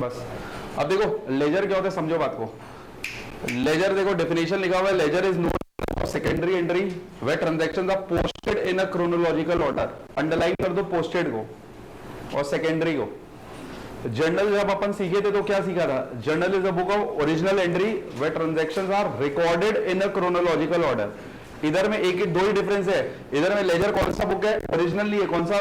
बस। अब देखो लेजर क्या होता है, समझो बात को। लेजर देखो डेफिनेशन लिखा हुआ है, ledger is known secondary entry where transactions are posted in a chronological order. Underline कर दो पोस्टेड को और सेकेंडरी को। जर्नल जब अपन सीखे थे तो क्या सीखा था, journal is a book of original entry where transactions are recorded in a chronological order. इधर में एक ही दो ही डिफरेंस है, इधर में लेजर कौन सा बुक है, ओरिजिनल नहीं है, कौन सा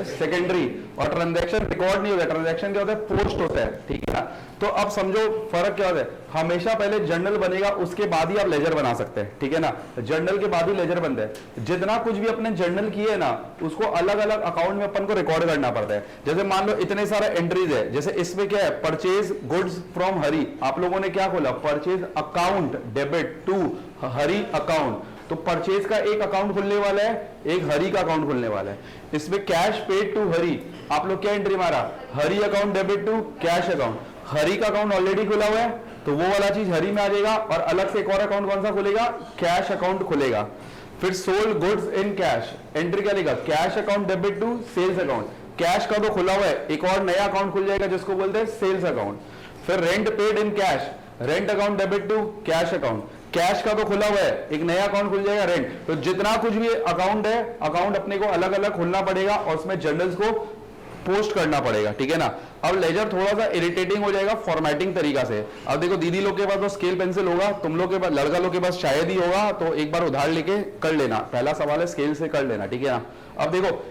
सेकेंडरी, और ट्रांजैक्शन रिकॉर्ड नहीं होता है, ट्रांजैक्शन क्या होता है, पोस्ट होता है, ठीक है ना। तो अब समझो फर्क क्या होता है, हमेशा पहले जर्नल बनेगा उसके बाद ही आप लेजर बना सकते हैं, ठीक है ना। जर्नल के बाद ही लेजर बनता है। जितना कुछ भी अपने जर्नल किए ना उसको अलग अलग अकाउंट में अपन को रिकॉर्ड करना पड़ता है। जैसे मान लो इतने सारे एंट्रीज है, जैसे इसमें क्या है, परचेज गुड्स फ्रॉम हरी, आप लोगों ने क्या खोला, purchase account debit to Hari account, तो परचेज का एक अकाउंट खुलने वाला है, एक हरी का अकाउंट खुलने वाला है। इसमें कैश पेड टू हरी, आप लोग क्या एंट्री मारा, Hari account debit to cash account. Hari का अकाउंट ऑलरेडी खुला हुआ है तो वो वाला चीज हरी में आ जाएगा, और अलग से एक और अकाउंट कौन सा खुलेगा, कैश अकाउंट खुलेगा। फिर sold goods in cash, entry क्या लेगा, cash account debit to sales account. Cash का तो खुला हुआ है, एक और नया अकाउंट खुल जाएगा जिसको बोलते हैं सेल्स अकाउंट। फिर rent paid in cash, rent account debit to cash account. Cash का तो खुला हुआ है, एक नया अकाउंट खुल जाएगा रेंट। तो जितना कुछ भी अकाउंट है, अकाउंट अपने को अलग अलग खुलना पड़ेगा और उसमें जर्नल्स को पोस्ट करना पड़ेगा, ठीक है ना। अब लेजर थोड़ा सा इरिटेटिंग हो जाएगा फॉर्मेटिंग तरीका से। अब देखो दीदी लोग के पास तो स्केल पेंसिल होगा, तुम लोग के पास, लड़का लोग के पास शायद ही होगा, तो एक बार उधार लेके कर लेना। पहला सवाल है स्केल से कर लेना, ठीक है ना। अब देखो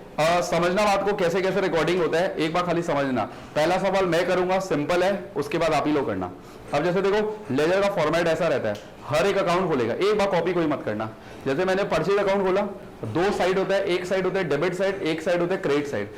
समझना बात को, कैसे कैसे रिकॉर्डिंग होता है, एक बार खाली समझना। पहला सवाल मैं करूंगा, सिंपल है, उसके बाद आप ही लोग करना। अब जैसे देखो लेजर का फॉर्मेट ऐसा रहता है, हर एक अकाउंट खोलेगा, एक बार कॉपी कोई मत करना। जैसे मैंने परचेज अकाउंट खोला, दो साइड होता है, एक साइड होता है डेबिट साइड, एक साइड होता है credit side.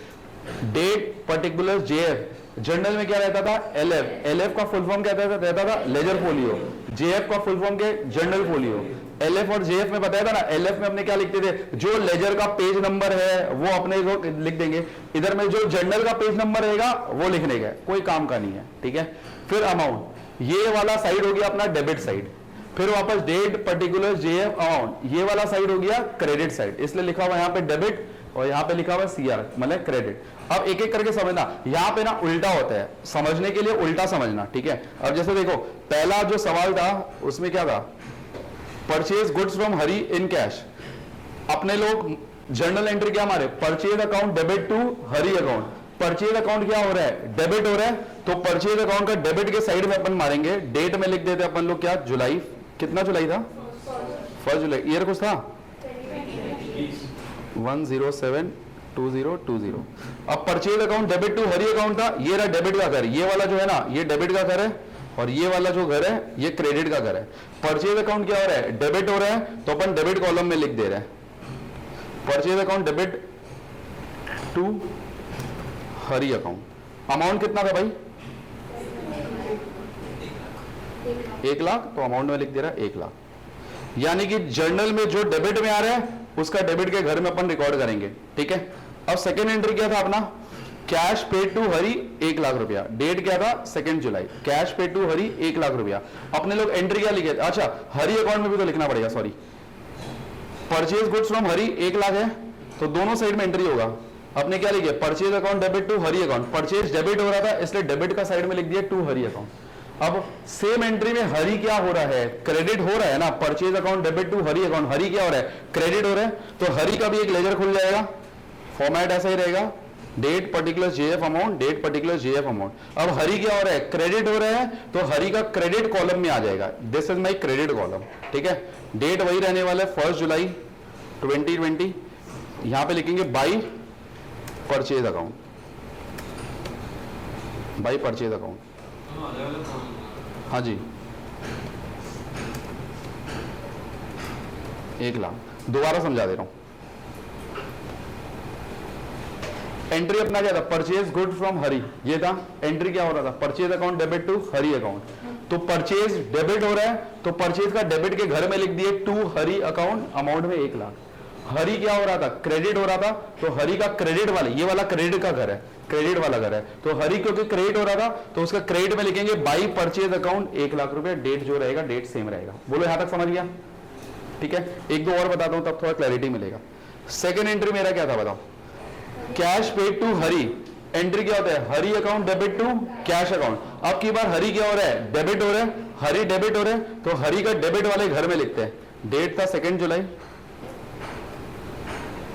Date particular JF, journal में क्या रहता था, एलएफ, एलएफ का फुल फॉर्म क्या रहता था, लेजर फोलियो। जेएफ का फुल फॉर्म क्या, जर्नल फोलियो। एलएफ और जेएफ में बताया था ना, एलएफ में अपने क्या लिखते थे, जो लेजर का पेज नंबर है वो अपने को लिख देंगे, इधर में जो जर्नल का पेज नंबर रहेगा वो लिखने का, कोई काम का नहीं है, ठीक है। फिर अमाउंट, ये वाला साइड हो गया अपना डेबिट साइड। फिर वापस डेट पर्टिकुलर जेएफ अमाउंट, ये वाला साइड हो गया क्रेडिट साइड, इसलिए लिखा हुआ यहाँ पे डेबिट और यहाँ पे लिखा हुआ सीआर मतलब क्रेडिट। अब एक एक करके समझना, यहाँ पे ना उल्टा होता है, समझने के लिए उल्टा समझना, ठीक है। अब जैसे देखो पहला जो सवाल था उसमें क्या था, purchase goods from Hari in cash. अपने लोग जर्नल एंट्री क्या मारे, purchase account debit to Hari account. Purchase account क्या हो रहा है, डेबिट हो रहा है, तो परचेज अकाउंट का डेबिट के साइड में अपन मारेंगे, डेट में लिख देते अपन लोग क्या, जुलाई, कितना जुलाई था, 1 जुलाई, ईयर कुछ था 1072020। अब purchase account debit to Hari account था, ये रहा डेबिट का घर, ये वाला जो है ना ये डेबिट का घर है, और ये वाला जो घर है ये क्रेडिट का घर है। परचेज अकाउंट क्या हो रहा है, डेबिट हो रहा है, तो अपन डेबिट कॉलम में लिख दे रहे हैं, purchase account debit to Hari account. Amount कितना था भाई, 1 लाख, तो अमाउंट में लिख दे रहा है 1 लाख। यानी कि जर्नल में जो डेबिट में आ रहा है उसका डेबिट के घर में अपन रिकॉर्ड करेंगे, ठीक है। अब सेकेंड एंट्री क्या था अपना, कैश पेड टू हरी 1 लाख रुपया, डेट क्या था 2 जुलाई, कैश पेड टू हरी 1 लाख रुपया। अपने लोग एंट्री क्या लिखे, अच्छा हरी अकाउंट में भी तो लिखना पड़ेगा, सॉरी, परचेज गुड्स फ्रॉम हरी 1 लाख है, तो दोनों साइड में एंट्री होगा। अपने क्या लिखे, purchase account debit to Hari account, purchase debit हो रहा था इसलिए डेबिट का साइड में लिख दिया टू हरी अकाउंट। अब सेम एंट्री में हरी क्या हो रहा है, क्रेडिट हो रहा है ना, purchase account debit to Hari account, Hari क्या हो रहा है, क्रेडिट हो रहा है, तो हरी का भी एक लेजर खुल जाएगा, फॉर्मेट ऐसा ही रहेगा, date particular JF amount, date particular JF amount. अब हरी क्या हो रहा है, क्रेडिट हो रहा है, तो हरी का क्रेडिट कॉलम में आ जाएगा, this is my credit column, ठीक है। डेट वही रहने वाला है 1 जुलाई 2020, यहां पे लिखेंगे by purchase account, by purchase account, हाँ जी 1 लाख। दोबारा समझा दे रहा हूं, एंट्री अपना क्या था, परचेज गुड फ्रॉम हरी, ये था एंट्री, क्या हो रहा था, purchase account debit to Hari account, तो परचेज डेबिट हो रहा है, तो परचेज का डेबिट के घर में लिख दिए टू हरी अकाउंट, अमाउंट में 1 लाख। हरी क्या हो रहा था, क्रेडिट हो रहा था, तो हरी का क्रेडिट वाले, ये वाला क्रेडिट का घर है, क्रेडिट वाला घर है, तो हरी क्योंकि क्रेडिट हो रहा था तो उसका क्रेडिट में लिखेंगे बाई परचेज अकाउंट 1 लाख रुपए, डेट जो रहेगा डेट सेम रहेगा। बोलो यहां तक समझ गया, ठीक है। एक दो और बताता हूं तब थोड़ा क्लैरिटी मिलेगा। सेकेंड एंट्री मेरा क्या था बताओ, cash paid to Hari entry क्या होता है, Hari account debit to cash account. अब की बार हरी क्या हो रहा है, डेबिट हो रहा है, हरी डेबिट हो रहा है, तो हरी का डेबिट वाले घर में लिखते हैं, डेट था 2 जुलाई,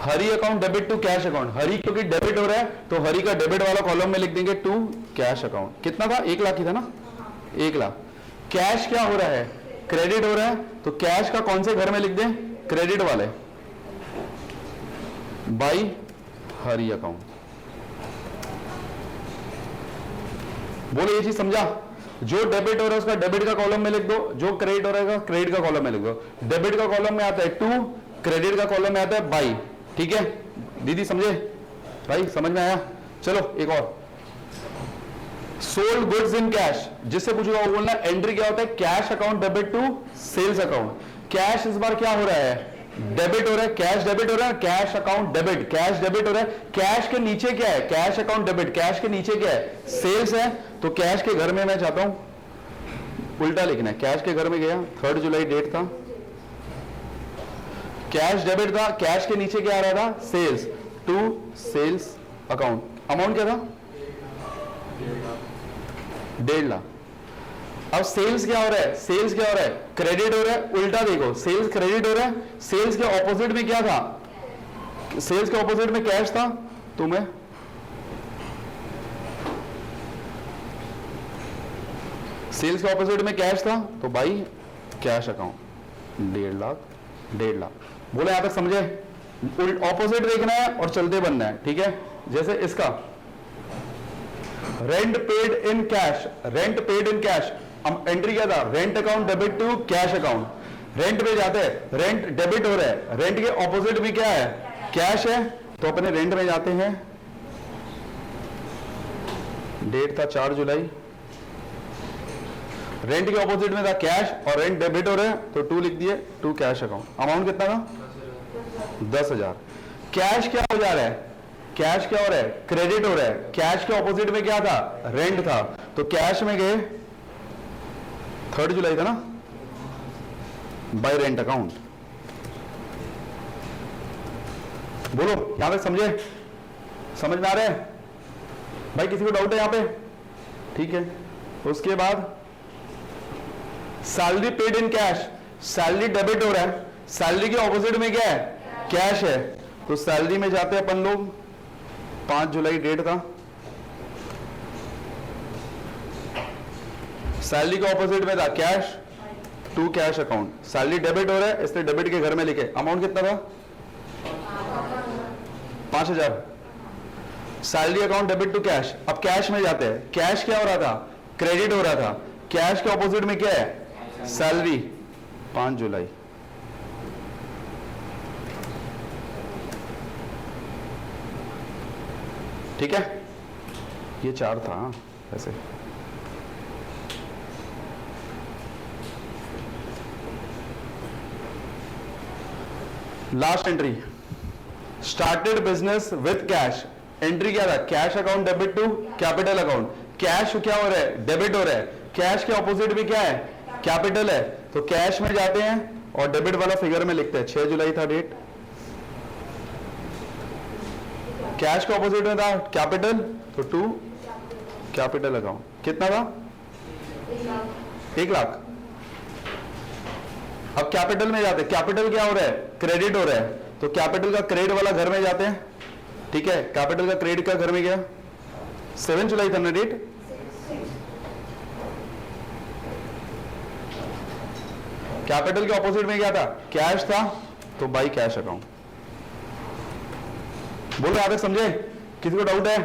Hari account debit to cash account, Hari क्योंकि डेबिट हो रहा है तो हरी का डेबिट वाला कॉलम में लिख देंगे टू कैश अकाउंट। कितना था, 1 लाख ही था ना, 1 लाख। कैश क्या हो रहा है, क्रेडिट हो रहा है, तो कैश का कौन से घर में लिख दें, क्रेडिट वाले, बाई हरी अकाउंट। बोलो ये चीज समझा, जो डेबिट हो रहा है उसका डेबिट का कॉलम में लिख दो, जो क्रेडिट हो रहा है क्रेडिट का कॉलम में लिख दो। डेबिट का कॉलम में आता है टू, क्रेडिट का कॉलम में आता है बाई। ठीक है दीदी, समझे भाई, समझ में आया? चलो एक और, सोल्ड गुड्स इन कैश, जिससे पूछूंगा वो बोलना एंट्री क्या होता है, cash account debit to sales account. Cash इस बार क्या हो रहा है, डेबिट हो रहा है, कैश डेबिट हो रहा है, cash account debit, cash debit हो रहा है। कैश के नीचे क्या है, कैश अकाउंट डेबिट, कैश के नीचे क्या है, सेल्स है, तो कैश के घर में मैं चाहता हूं उल्टा लिखना है। कैश के घर में गया, 3 जुलाई डेट था, कैश डेबिट था, कैश के नीचे क्या आ रहा था, sales, to sales account. Amount क्या था, 1.5 लाख। अब सेल्स क्या हो रहा है, सेल्स क्या हो रहा है, क्रेडिट हो रहा है, उल्टा देखो, सेल्स क्रेडिट हो रहा है, सेल्स के ऑपोजिट में क्या था, सेल्स के ऑपोजिट में कैश था, तो मैं सेल्स के ऑपोजिट में कैश था, तो by cash account 1.5 lakh, 1.5 lakh. बोले यहां तक समझे? ऑपोजिट देखना है और चलते बनना है, ठीक है। जैसे इसका rent paid in cash, rent paid in cash, entry क्या था, rent account debit to cash account. Rent पे जाते हैं, रेंट डेबिट हो रहा है, रेंट के ऑपोजिट में क्या है, कैश है, तो अपने रेंट में जाते हैं, डेट था 4 जुलाई, रेंट के ऑपोजिट में था कैश और रेंट डेबिट हो रहा है, तो 2 लिख दिए, टू कैश अकाउंट। अमाउंट कितना था, 10,000। कैश क्या हो जा रहा है, कैश क्या हो रहा है, क्रेडिट हो रहा है, कैश के ऑपोजिट में क्या था, रेंट था, तो कैश में गए, 3 जुलाई था ना, बाय रेंट अकाउंट। बोलो यहां तक समझे, समझ में आ रहा है भाई? किसी को डाउट है यहां पे? ठीक है। उसके बाद salary paid in cash, salary debit हो रहा है, सैलरी के ऑपोजिट में क्या है, कैश है, तो सैलरी में जाते हैं अपन लोग, 5 जुलाई डेट था, सैलरी के ऑपोजिट में था cash, to cash account. Salary debit हो रहा है, इसलिए डेबिट के घर में लिखे। अमाउंट कितना था, 5,000। Salary account debit to cash. अब कैश में जाते हैं, कैश क्या हो रहा था, क्रेडिट हो रहा था, कैश के ऑपोजिट में क्या है, सैलरी, 5 जुलाई। ठीक है, ये 4 था ऐसे। Last entry, started business with cash. Entry क्या था, cash account debit to capital account. Cash क्या हो रहा है, डेबिट हो रहा है, कैश के ऑपोजिट में क्या है, कैपिटल है, तो कैश में जाते हैं और डेबिट वाला फिगर में लिखते हैं। 6 जुलाई था डेट, कैश के ऑपोजिट में था कैपिटल, तो टू कैपिटल अकाउंट। कितना था, 1 लाख। अब कैपिटल में जाते, कैपिटल क्या हो रहा है, क्रेडिट हो रहा है, तो कैपिटल का क्रेडिट वाला घर में जाते हैं। ठीक है, कैपिटल का क्रेडिट का घर में गया, 7 जुलाई था ना डेट, कैपिटल के ऑपोजिट में क्या था, कैश था, तो बाई कैश अकाउंट। बोलो आप समझे, किसी को डाउट है?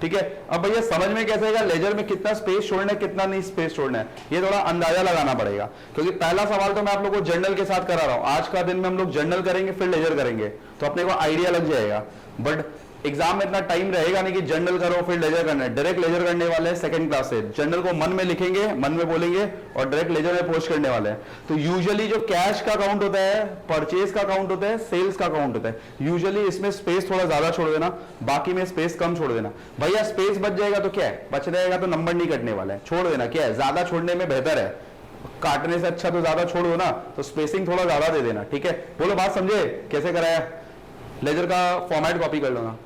ठीक है। अब भैया समझ में कैसे आएगा लेजर में कितना स्पेस छोड़ना है, कितना नहीं स्पेस छोड़ना है, ये थोड़ा अंदाजा लगाना पड़ेगा, क्योंकि पहला सवाल तो मैं आप लोगों को जर्नल के साथ करा रहा हूं। आज का दिन में हम लोग जर्नल करेंगे, फिर लेजर करेंगे, तो अपने को आइडिया लग जाएगा। बट एग्जाम में इतना टाइम रहेगा नहीं कि जर्नल करो फिर लेजर करना है। डायरेक्ट लेजर करने वाले हैं सेकंड क्लास से, जर्नल को मन में लिखेंगे, मन में बोलेंगे और डायरेक्ट लेजर में पोस्ट करने वाले हैं। तो यूजुअली जो कैश का अकाउंट होता है, परचेज का अकाउंट होता है, सेल्स का अकाउंट होता है, यूजुअली इसमें स्पेस थोड़ा ज्यादा छोड़ देना, बाकी में स्पेस कम छोड़ देना। भैया स्पेस बच जाएगा तो क्या है, बच रहेगा तो नंबर नहीं कटने वाला है, छोड़ देना, क्या है, ज्यादा छोड़ने में बेहतर है, काटने से अच्छा तो ज्यादा छोड़ दो ना, तो स्पेसिंग थोड़ा ज्यादा दे देना। ठीक है, बोलो बात समझे कैसे कराया। लेजर का फॉर्मेट कॉपी कर लो ना,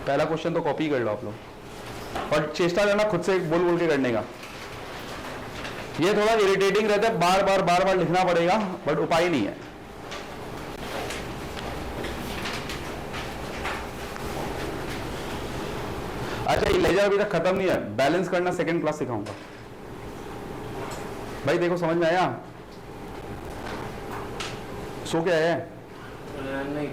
पहला क्वेश्चन तो कॉपी कर लो आप लोग। और चेष्टा करना खुद से बोल बोल के करने का। ये थोड़ा इरिटेटिंग रहता है, बार बार लिखना पड़ेगा, बट उपाय नहीं है। अच्छा, ये लेजर अभी तक खत्म नहीं है, बैलेंस करना सेकंड क्लास सिखाऊंगा। भाई देखो समझ में आया? सो क्या है? नहीं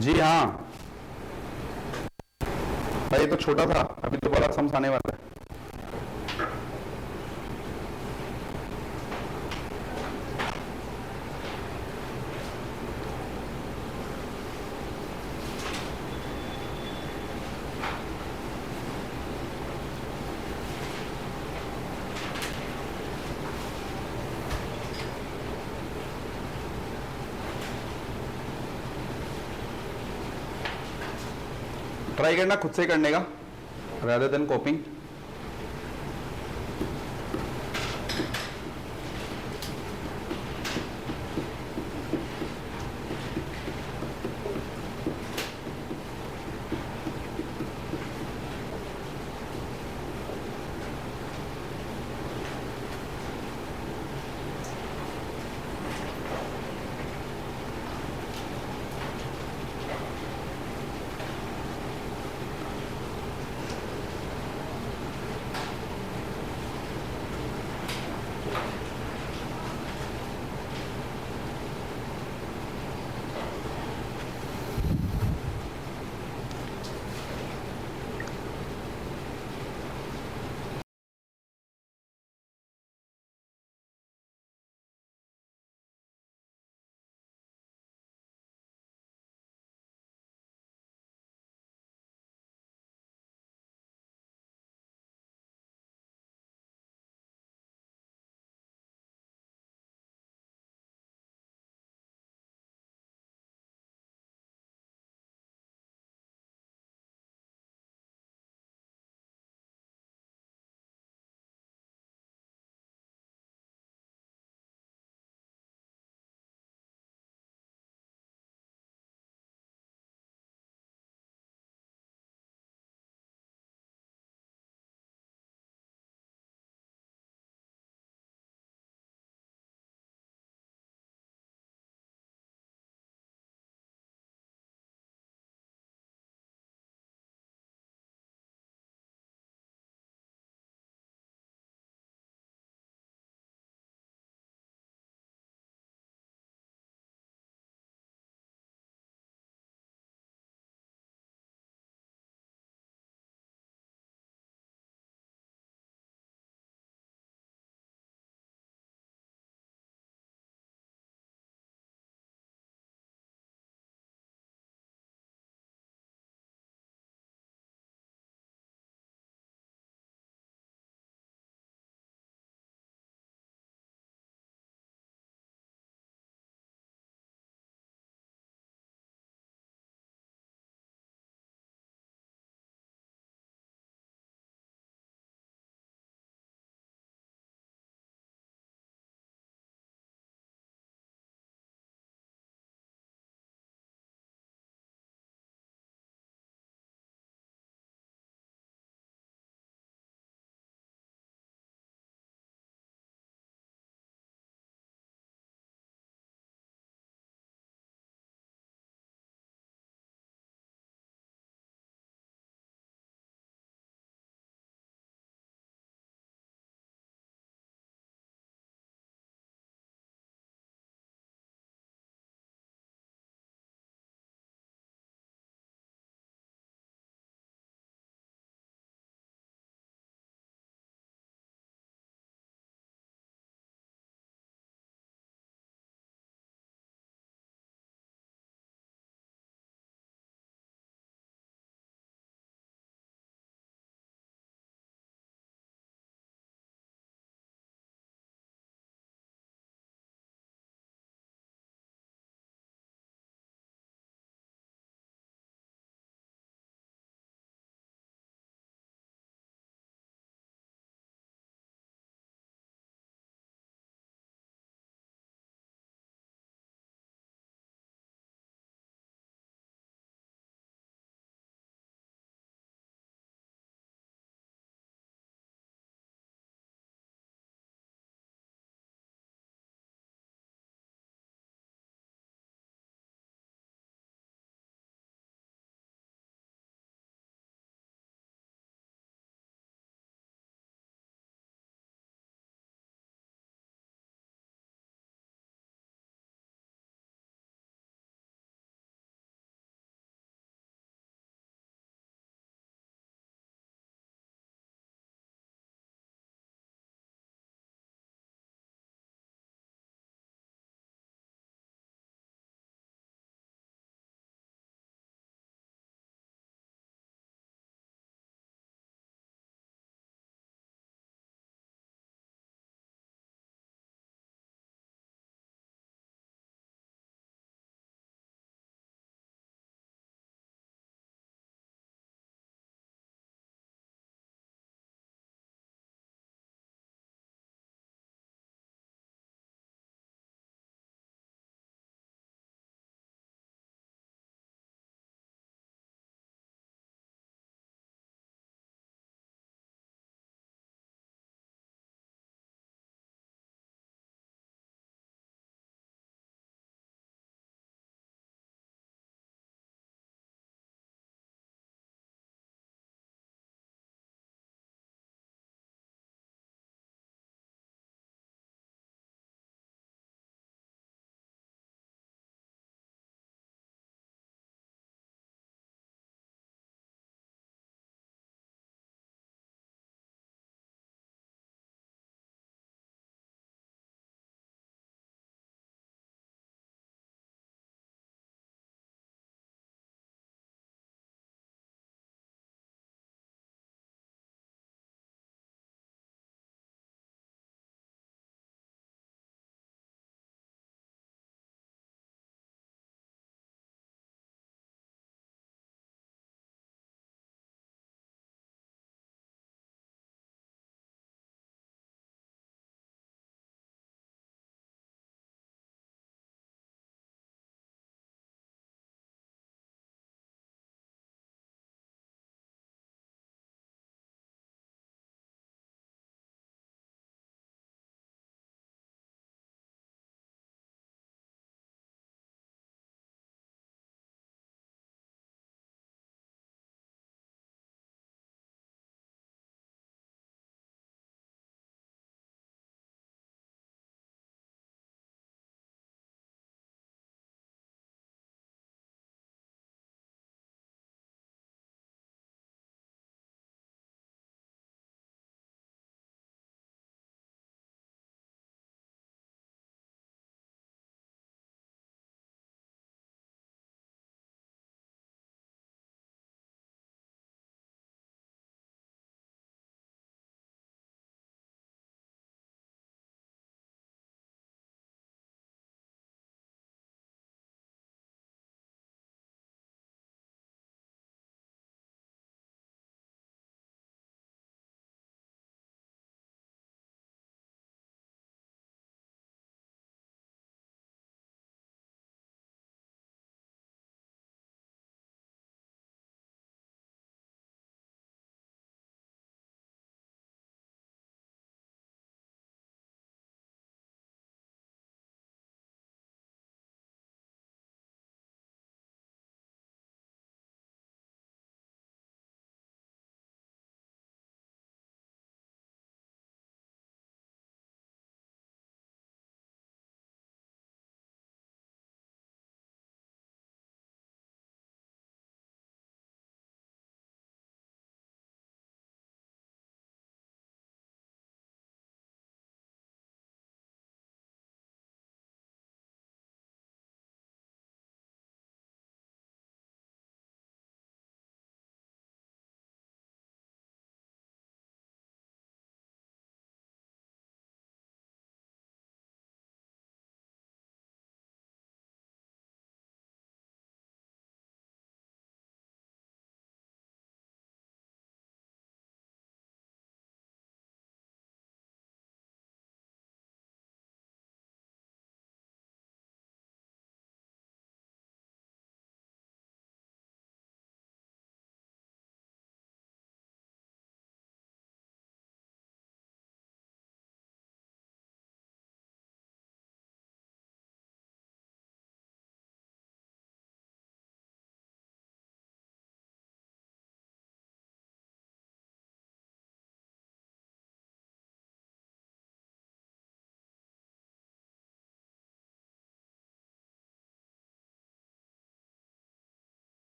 जी हाँ भाई, ये तो छोटा था, अभी तो बड़ा सम्स आने वाला है। ट्राई करना खुद से करने का, rather than copying।